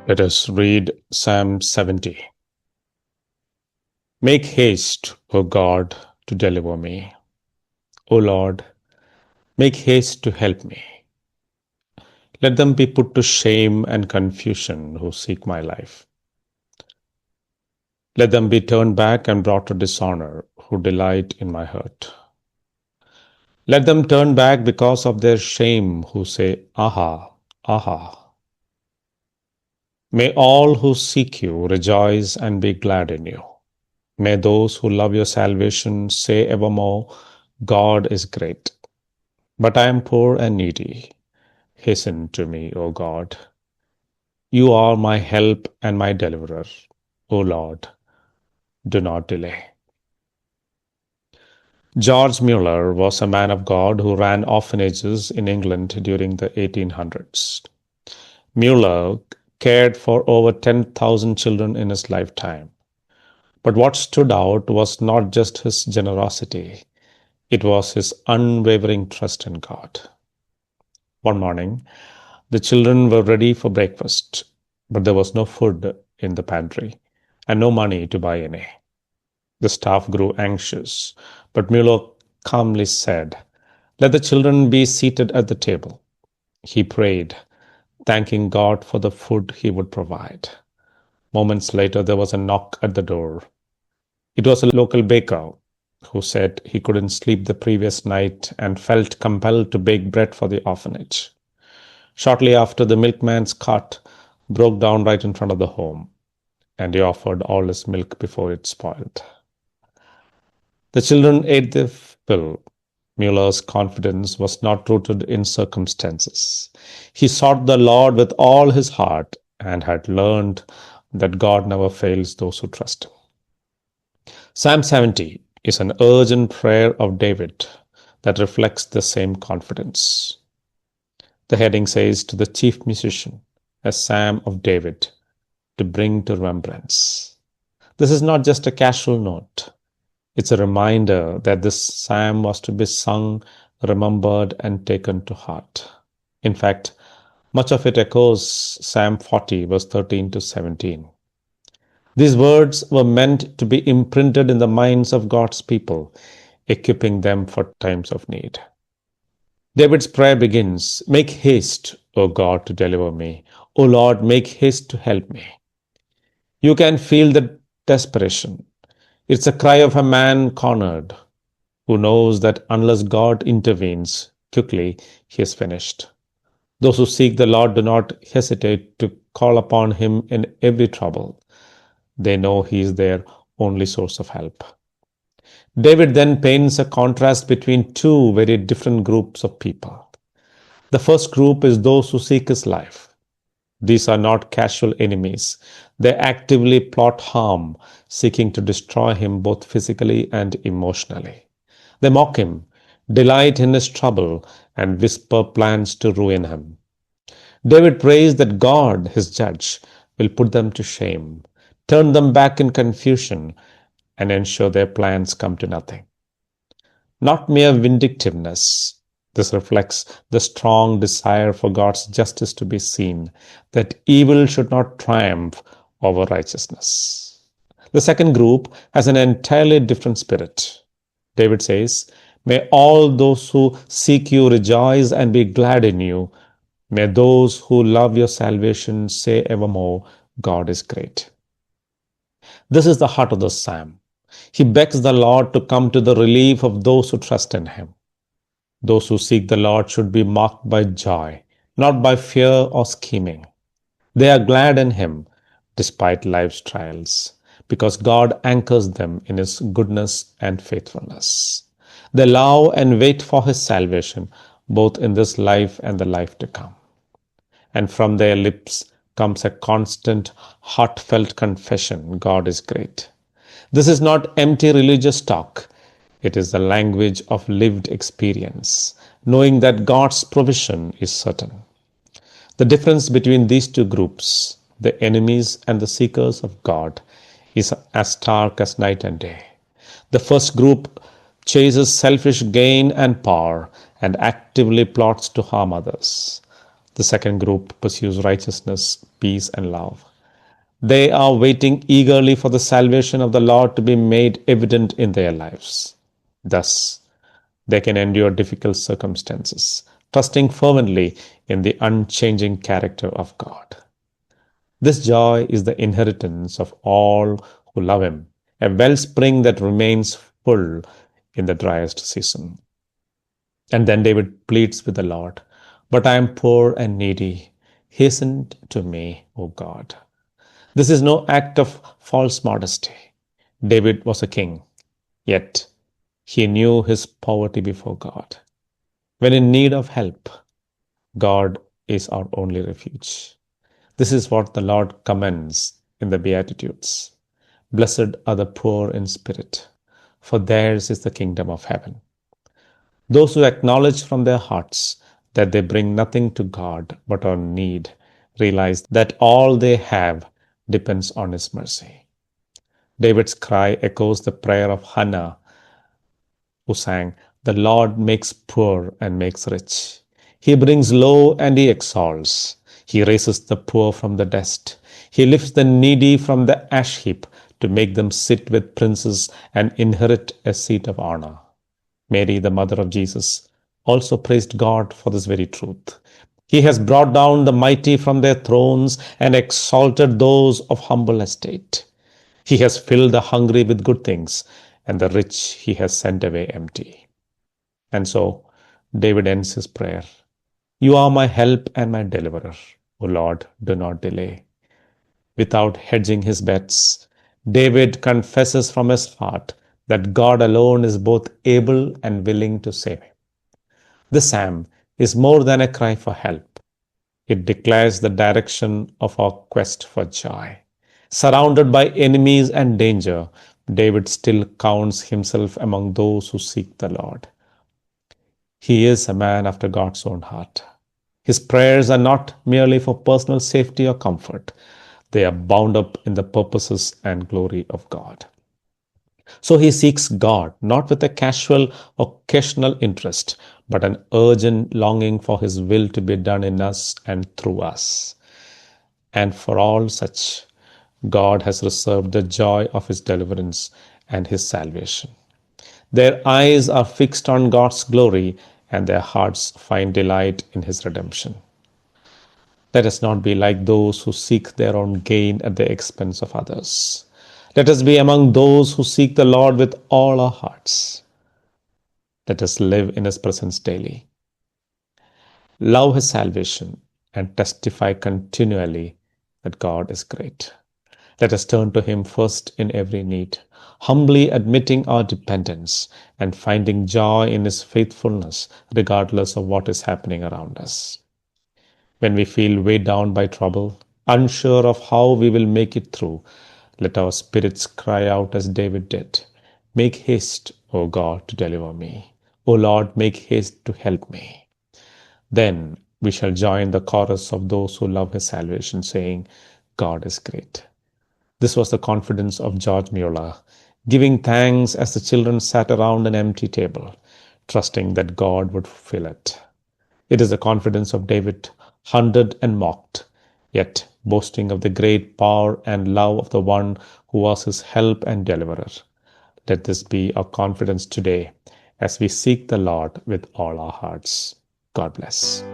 Let us read Psalm 70. Make haste, O God, to deliver me. O Lord, make haste to help me. Let them be put to shame and confusion who seek my life. Let them be turned back and brought to dishonor who delight in my hurt. Let them turn back because of their shame who say, Aha, aha. May all who seek you rejoice and be glad in you. May those who love your salvation say evermore, God is great. But I am poor and needy. Hasten to me, O God. You are my help and my deliverer. O Lord, do not delay. George Mueller was a man of God who ran orphanages in England during the 1800s. Mueller cared for over 10,000 children in his lifetime. But what stood out was not just his generosity, it was his unwavering trust in God. One morning, the children were ready for breakfast, but there was no food in the pantry and no money to buy any. The staff grew anxious, but Mueller calmly said, Let the children be seated at the table. He prayed, thanking God for the food he would provide. Moments later, there was a knock at the door. It was a local baker who said he couldn't sleep the previous night and felt compelled to bake bread for the orphanage. Shortly after, the milkman's cart broke down right in front of the home, and he offered all his milk before it spoiled. The children ate their fill. Mueller's confidence was not rooted in circumstances. He sought the Lord with all his heart and had learned that God never fails those who trust him. Psalm 70 is an urgent prayer of David that reflects the same confidence. The heading says, To the chief musician, a psalm of David, to bring to remembrance. This is not just a casual note. It's a reminder that this psalm was to be sung, remembered, and taken to heart. In fact, much of it echoes Psalm 40, verse 13 to 17. These words were meant to be imprinted in the minds of God's people, equipping them for times of need. David's prayer begins, Make haste, O God, to deliver me. O Lord, make haste to help me. You can feel the desperation. It's a cry of a man cornered, who knows that unless God intervenes quickly, he is finished. Those who seek the Lord do not hesitate to call upon him in every trouble. They know he is their only source of help. David then paints a contrast between two very different groups of people. The first group is those who seek his life. These are not casual enemies. They actively plot harm, seeking to destroy him both physically and emotionally. They mock him, delight in his trouble, and whisper plans to ruin him. David prays that God, his judge, will put them to shame, turn them back in confusion, and ensure their plans come to nothing. Not mere vindictiveness. This reflects the strong desire for God's justice to be seen, that evil should not triumph over righteousness. The second group has an entirely different spirit. David says, May all those who seek you rejoice and be glad in you. May those who love your salvation say evermore, God is great. This is the heart of the psalm. He begs the Lord to come to the relief of those who trust in him. Those who seek the Lord should be marked by joy, not by fear or scheming. They are glad in him despite life's trials, because God anchors them in his goodness and faithfulness. They love and wait for his salvation, both in this life and the life to come. And from their lips comes a constant, heartfelt confession, God is great. This is not empty religious talk. It is the language of lived experience, knowing that God's provision is certain. The difference between these two groups, the enemies and the seekers of God, is as stark as night and day. The first group chases selfish gain and power and actively plots to harm others. The second group pursues righteousness, peace, and love. They are waiting eagerly for the salvation of the Lord to be made evident in their lives. Thus, they can endure difficult circumstances, trusting fervently in the unchanging character of God. This joy is the inheritance of all who love Him, a wellspring that remains full in the driest season. And then David pleads with the Lord, "But I am poor and needy. Hasten to me, O God." This is no act of false modesty. David was a king, yet he knew his poverty before God. When in need of help, God is our only refuge. This is what the Lord commends in the Beatitudes. Blessed are the poor in spirit, for theirs is the kingdom of heaven. Those who acknowledge from their hearts that they bring nothing to God but are in need realize that all they have depends on His mercy. David's cry echoes the prayer of Hannah, who sang, "The Lord makes poor and makes rich. He brings low and He exalts. He raises the poor from the dust. He lifts the needy from the ash heap to make them sit with princes and inherit a seat of honor." Mary, the mother of Jesus, also praised God for this very truth. He has brought down the mighty from their thrones and exalted those of humble estate. He has filled the hungry with good things, and the rich He has sent away empty. And so David ends his prayer. "You are my help and my deliverer. O Lord, do not delay." Without hedging his bets, David confesses from his heart that God alone is both able and willing to save him. This psalm is more than a cry for help. It declares the direction of our quest for joy. Surrounded by enemies and danger, David still counts himself among those who seek the Lord. He is a man after God's own heart. His prayers are not merely for personal safety or comfort. They are bound up in the purposes and glory of God. So he seeks God, not with a casual, occasional interest, but an urgent longing for His will to be done in us and through us. And for all such, God has reserved the joy of His deliverance and His salvation. Their eyes are fixed on God's glory, and their hearts find delight in His redemption. Let us not be like those who seek their own gain at the expense of others. Let us be among those who seek the Lord with all our hearts. Let us live in His presence daily, love His salvation, and testify continually that God is great. Let us turn to Him first in every need, humbly admitting our dependence and finding joy in His faithfulness, regardless of what is happening around us. When we feel weighed down by trouble, unsure of how we will make it through, let our spirits cry out as David did, "Make haste, O God, to deliver me. O Lord, make haste to help me." Then we shall join the chorus of those who love His salvation, saying, "God is great." This was the confidence of George Mueller, giving thanks as the children sat around an empty table, trusting that God would fill it. It is the confidence of David, hunted and mocked, yet boasting of the great power and love of the one who was his help and deliverer. Let this be our confidence today as we seek the Lord with all our hearts. God bless.